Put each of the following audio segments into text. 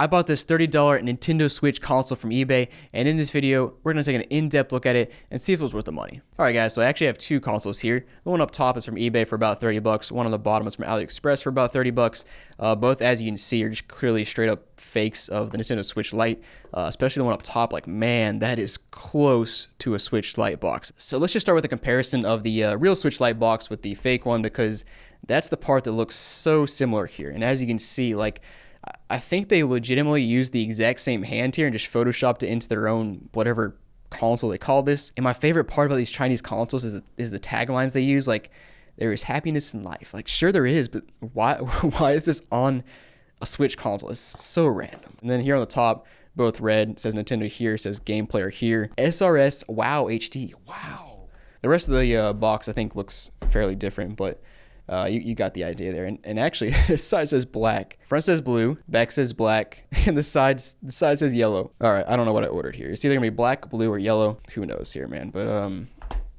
I bought this $30 Nintendo Switch console from eBay, and in this video, we're going to take an in-depth look at it and see if it was worth the money. Alright guys, so I actually have two consoles here. The one up top is from eBay for about 30 bucks. One on the bottom is from Aliexpress for about 30 bucks. Both, as you can see, are just clearly straight up fakes of the Nintendo Switch Lite, especially the one up top. Like, man, that is close to a Switch Lite box. So let's just start with a comparison of the real Switch Lite box with the fake one, because that's the part that looks so similar here. And as you can see, like, I think they legitimately used the exact same hand here and just photoshopped it into their own whatever console they call this. And my favorite part about these Chinese consoles is the taglines they use. Like, there is happiness in life. Like, sure there is, but why is this on a Switch console? It's so random. And then here on the top, both red, it says Nintendo here, it says Game Player here. SRS Wow HD. Wow. The rest of the box I think looks fairly different, but you got the idea there. And actually, this side says black. Front says blue, back says black, and the side says yellow. All right, I don't know what I ordered here. It's either gonna be black, blue, or yellow. Who knows here, man? But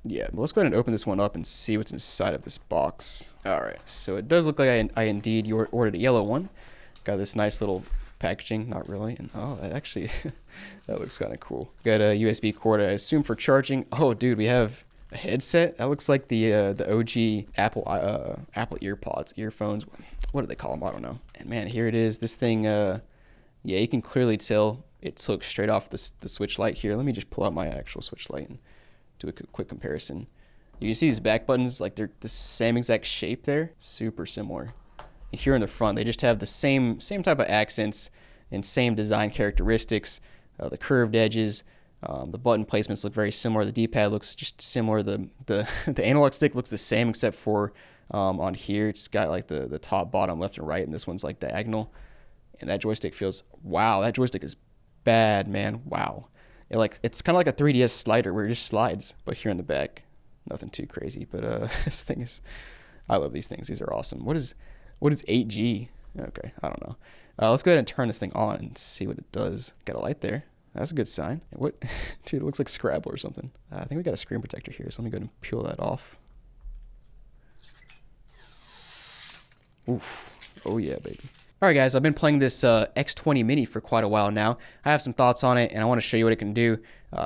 yeah, let's go ahead and open this one up and see what's inside of this box. All right, so it does look like I indeed ordered a yellow one. Got this nice little packaging, not really. And oh, that actually, that looks kind of cool. Got a USB cord, I assume, for charging. Oh, dude, we have a headset. That looks like the OG Apple earphones. What do they call them? I don't know. And man, here it is. This thing, yeah, you can clearly tell it took straight off the Switch Lite here. Let me just pull out my actual Switch Lite and do a quick comparison. You can see these back buttons, like they're the same exact shape there. Super similar. And here in the front, they just have the same type of accents and same design characteristics. The curved edges. The button placements look very similar. The D-pad looks just similar. The analog stick looks the same, except for on here it's got like the top, bottom, left, and right, and this one's like diagonal. And that joystick feels, wow, that joystick is bad, man. Wow. It's kind of like a 3DS slider where it just slides, but here in the back, nothing too crazy. But this thing is, I love these things. These are awesome. What is 8G? Okay, I don't know. Let's go ahead and turn this thing on and see what it does. Got a light there. That's a good sign. What? Dude, it looks like Scrabble or something. I think we got a screen protector here, so let me go ahead and peel that off. Oof. Oh yeah, baby. Alright guys, I've been playing this X20 Mini for quite a while now. I have some thoughts on it, and I want to show you what it can do.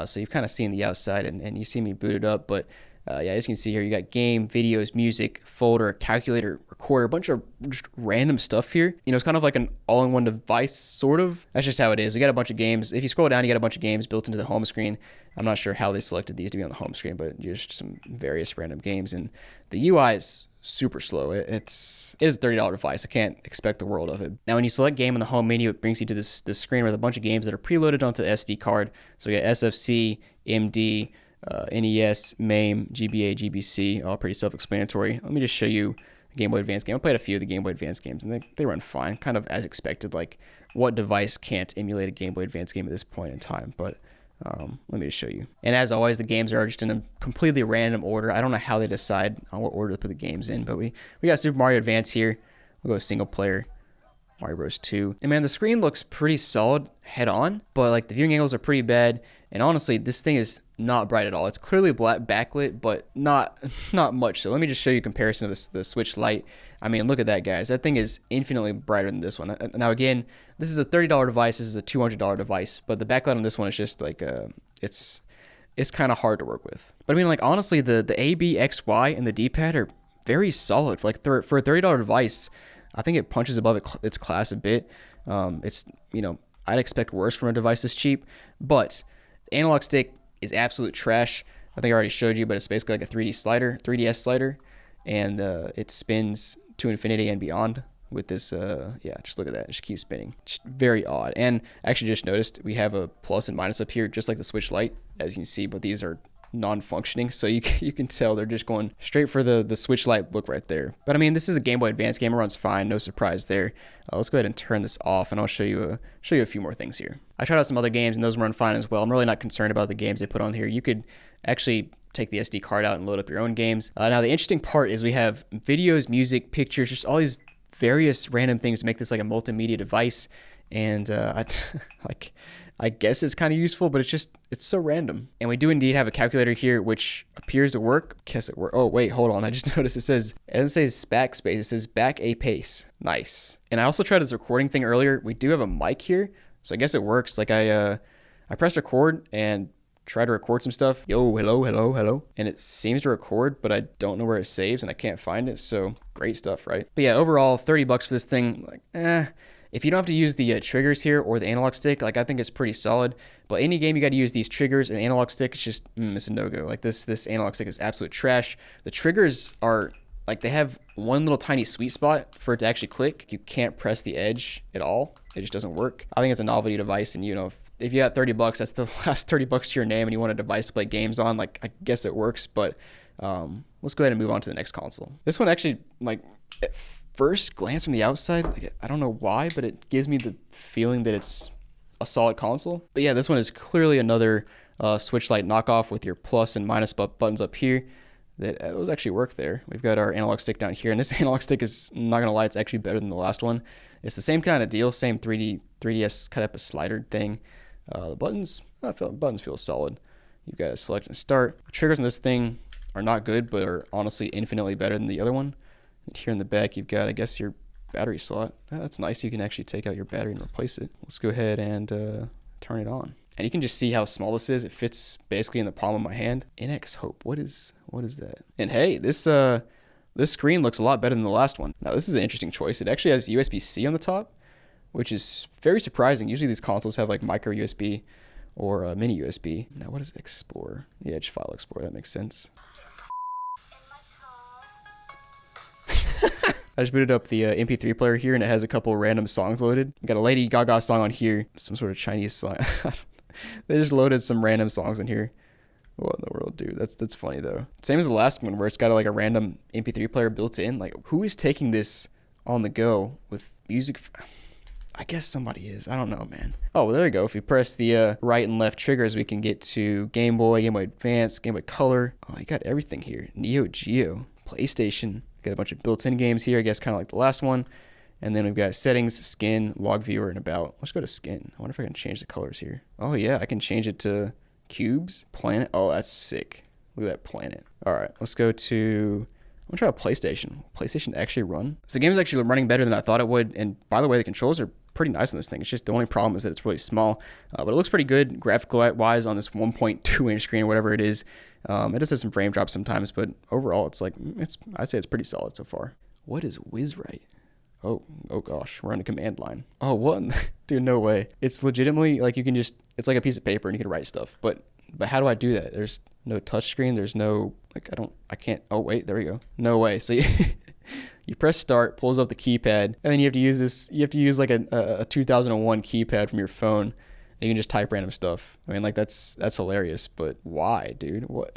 So you've kind of seen the outside, and you see me boot it up, but yeah, as you can see here, you got game, videos, music, folder, calculator, recorder, a bunch of just random stuff here. You know, it's kind of like an all-in-one device, sort of. That's just how it is. We got a bunch of games. If you scroll down, you got a bunch of games built into the home screen. I'm not sure how they selected these to be on the home screen, but just some various random games. And the UI is super slow. It is a $30 device. I can't expect the world of it. Now, when you select game in the home menu, it brings you to this screen with a bunch of games that are preloaded onto the SD card. So you got SFC, MD, NES, MAME, GBA, GBC, all pretty self-explanatory. Let me just show you a Game Boy Advance game. I played a few of the Game Boy Advance games, and they run fine, kind of as expected. Like, what device can't emulate a Game Boy Advance game at this point in time? But let me just show you. And as always, the games are just in a completely random order. I don't know how they decide on what order to put the games in, but we got Super Mario Advance here. We'll go single player. Mario Bros 2. And man, the screen looks pretty solid head on, but like the viewing angles are pretty bad. And honestly, this thing is not bright at all. It's clearly black backlit, but not much. So let me just show you a comparison of the Switch Lite. I mean, look at that, guys. That thing is infinitely brighter than this one. Now again, this is a $30 device. This is a $200 device, but the backlight on this one is just like it's kind of hard to work with. But I mean, like honestly, the A, B, X, Y, and the D-pad are very solid. For a $30 device, I think it punches above its class a bit. It's, you know, I'd expect worse from a device this cheap, but the analog stick is absolute trash. I think I already showed you, but it's basically like a 3DS slider, and it spins to infinity and beyond with this, yeah, just look at that. It just keeps spinning. Just very odd. And I actually just noticed we have a plus and minus up here, just like the Switch Lite, as you can see, but these are non-functioning, so you can tell they're just going straight for the Switch Lite look right there. But I mean, this is a Game Boy Advance game. It runs fine, no surprise there. Let's go ahead and turn this off, and I'll show you a few more things here. I tried out some other games, and those run fine as well. I'm really not concerned about the games they put on here. You could actually take the SD card out and load up your own games. Now, the interesting part is we have videos, music, pictures, just all these various random things to make this like a multimedia device. And I guess it's kind of useful, but it's so random. And we do indeed have a calculator here, which appears to work. Guess it works. Oh, wait, hold on. I just noticed it doesn't say backspace. It says back a pace. Nice. And I also tried this recording thing earlier. We do have a mic here, so I guess it works. Like I pressed record and tried to record some stuff. Yo, hello, hello, hello. And it seems to record, but I don't know where it saves and I can't find it. So great stuff, right? But yeah, overall, $30 for this thing. Like, if you don't have to use the triggers here or the analog stick, like I think it's pretty solid. But any game you got to use these triggers and the analog stick, it's just it's a no-go. Like this analog stick is absolute trash. The triggers are like they have one little tiny sweet spot for it to actually click. You can't press the edge at all. It just doesn't work. I think it's a novelty device, and you know, if you got $30, that's the last $30 to your name, and you want a device to play games on, like I guess it works. But let's go ahead and move on to the next console. This one actually, like at first glance from the outside, like I don't know why, but it gives me the feeling that it's a solid console. But yeah, this one is clearly another Switch Lite knockoff with your plus and minus buttons up here. That those actually work there. We've got our analog stick down here, and this analog stick is, not gonna lie, it's actually better than the last one. It's the same kind of deal, same 3DS kind of a slider thing. The buttons feel solid. You've got a select and start. The triggers on this thing are not good, but are honestly infinitely better than the other one. And here in the back, you've got, I guess, your battery slot. That's nice. You can actually take out your battery and replace it. Let's go ahead and turn it on. And you can just see how small this is. It fits basically in the palm of my hand. NX Hope. What is that? And hey, this screen looks a lot better than the last one. Now, this is an interesting choice. It actually has USB-C on the top, which is very surprising. Usually these consoles have like micro USB or mini USB. Now, what is Explorer? Yeah, Edge File Explorer. That makes sense. I just booted up the MP3 player here, and it has a couple random songs loaded. Got a Lady Gaga song on here, some sort of Chinese song. They just loaded some random songs in here. What in the world, dude? That's funny though. Same as the last one, where it's got like a random MP3 player built in. Like, who is taking this on the go with music? I guess somebody is. I don't know, man. Oh, well, there we go. If we press the right and left triggers, we can get to Game Boy, Game Boy Advance, Game Boy Color. Oh, you got everything here. Neo Geo, PlayStation. Got a bunch of built-in games here, I guess, kind of like the last one. And then we've got settings, skin, log viewer, and about. Let's go to skin. I wonder if I can change the colors here. Oh, yeah, I can change it to cubes, planet. Oh, that's sick. Look at that planet. All right, let's go to... I'm going to try a PlayStation. PlayStation actually run. So the game is actually running better than I thought it would. And by the way, the controls are pretty nice on this thing. It's just the only problem is that it's really small. But it looks pretty good graphical-wise on this 1.2-inch screen or whatever it is. It does have some frame drops sometimes, but overall, it's like, I'd say it's pretty solid so far. What is WizWrite? Oh gosh, we're on a command line. Oh, what? Dude, no way. It's legitimately like you can just, it's like a piece of paper and you can write stuff. But how do I do that? There's no touch screen. There's no, like, I can't, oh wait, there we go. No way. So you press start, pulls up the keypad, and then you have to use like a 2001 keypad from your phone. You can just type random stuff. I mean, like that's hilarious, but why, dude? What?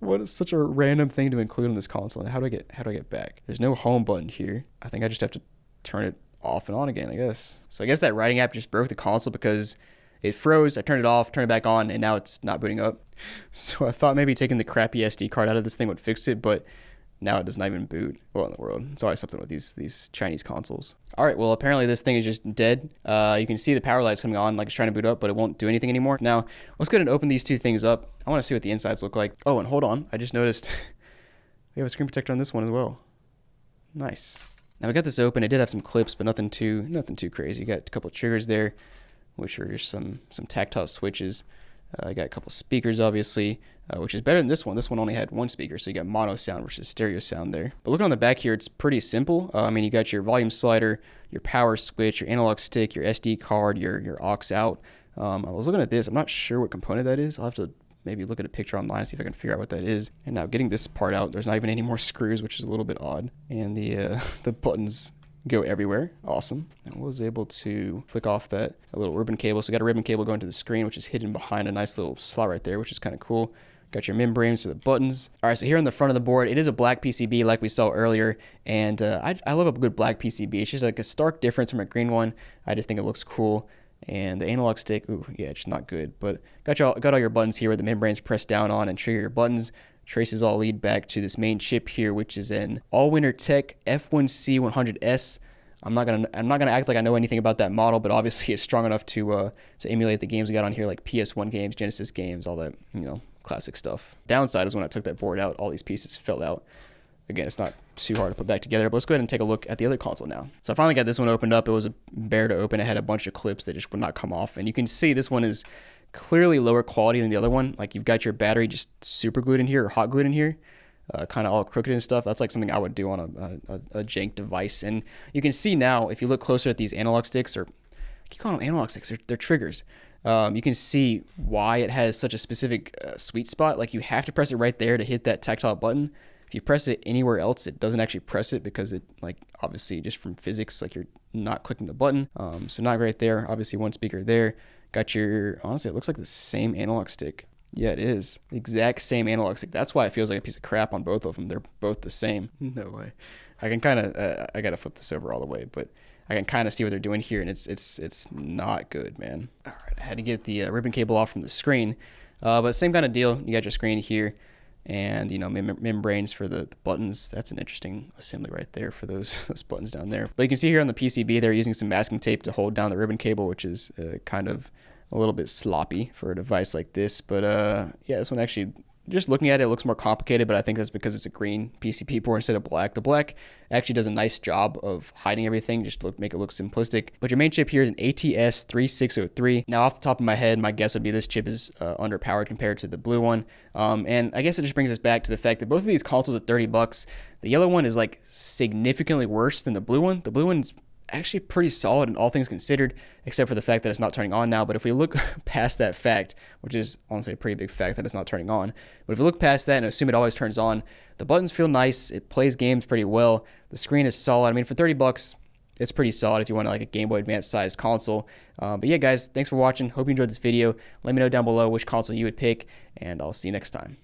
What is such a random thing to include on this console? And how do I get back? There's no home button here. I think I just have to turn it off and on again, I guess. So I guess that writing app just broke the console because it froze. I turned it off, turned it back on, and now it's not booting up. So I thought maybe taking the crappy SD card out of this thing would fix it, but now it does not even boot. What in the world? It's always something with these Chinese consoles. All right, well, apparently this thing is just dead. You can see the power lights coming on like it's trying to boot up, but it won't do anything anymore. Now, let's go ahead and open these two things up. I want to see what the insides look like. Oh, and hold on. I just noticed we have a screen protector on this one as well. Nice. Now, we got this open. It did have some clips, but nothing too crazy. You got a couple of triggers there, which are just some tactile switches. I got a couple speakers, obviously, which is better than this one. This one only had one speaker, so you got mono sound versus stereo sound there. But looking on the back here, it's pretty simple. I mean, you got your volume slider, your power switch, your analog stick, your SD card, your aux out. I was looking at this. I'm not sure what component that is. I'll have to maybe look at a picture online and see if I can figure out what that is. And now getting this part out, there's not even any more screws, which is a little bit odd. And the buttons go everywhere. Awesome. I was able to flick off a little ribbon cable. So we got a ribbon cable going to the screen, which is hidden behind a nice little slot right there, which is kind of cool. Got your membranes for the buttons. All right, so here on the front of the board, it is a black PCB like we saw earlier. And I love a good black PCB. It's just like a stark difference from a green one. I just think it looks cool. And the analog stick, ooh, yeah, it's not good. But got all your buttons here where the membranes press down on and trigger your buttons. Traces all lead back to this main chip here, which is an All-Winter Tech F1C 100S. I'm not gonna act like I know anything about that model, but obviously it's strong enough to emulate the games we got on here, like PS1 games, Genesis games, all that, you know, classic stuff. Downside is when I took that board out, all these pieces fell out. Again, it's not too hard to put back together, but let's go ahead and take a look at the other console now. So I finally got this one opened up. It was a bear to open. It had a bunch of clips that just would not come off. And you can see this one is clearly lower quality than the other one. Like, you've got your battery just super glued in here or hot glued in here, kind of all crooked and stuff. That's like something I would do on a jank device. And you can see now, if you look closer at these analog sticks, or I keep calling them analog sticks, they're triggers. You can see why it has such a specific sweet spot. Like, you have to press it right there to hit that tactile button. If you press it anywhere else, it doesn't actually press it, because it, like, obviously just from physics, like, you're not clicking the button. So not right there. Obviously one speaker there. Got your, honestly, it looks like the same analog stick. Yeah, it is. The exact same analog stick. That's why it feels like a piece of crap on both of them. They're both the same. No way. I can kind of, I got to flip this over all the way, but I can kind of see what they're doing here, and it's not good, man. All right, I had to get the ribbon cable off from the screen, but same kind of deal. You got your screen here, and, you know, membranes for the buttons. That's an interesting assembly right there for those buttons down there. But you can see here on the PCB, they're using some masking tape to hold down the ribbon cable, which is kind of a little bit sloppy for a device like this. But yeah, this one actually, just looking at it, looks more complicated, but I think that's because it's a green PCB board instead of black. The black actually does a nice job of hiding everything, just to make it look simplistic. But your main chip here is an ATS 3603. Now, off the top of my head, my guess would be this chip is underpowered compared to the blue one. And I guess it just brings us back to the fact that both of these consoles are 30 bucks. The yellow one is like significantly worse than the blue one. The blue one's actually pretty solid in all things considered, except for the fact that it's not turning on now. But if we look past that fact, which is honestly a pretty big fact that it's not turning on, but if we look past that and assume it always turns on, the buttons feel nice, it plays games pretty well, the screen is solid. I mean, for 30 bucks, it's pretty solid if you want like a Game Boy Advance sized console. But yeah, guys, thanks for watching. Hope you enjoyed this video. Let me know down below which console you would pick, and I'll see you next time.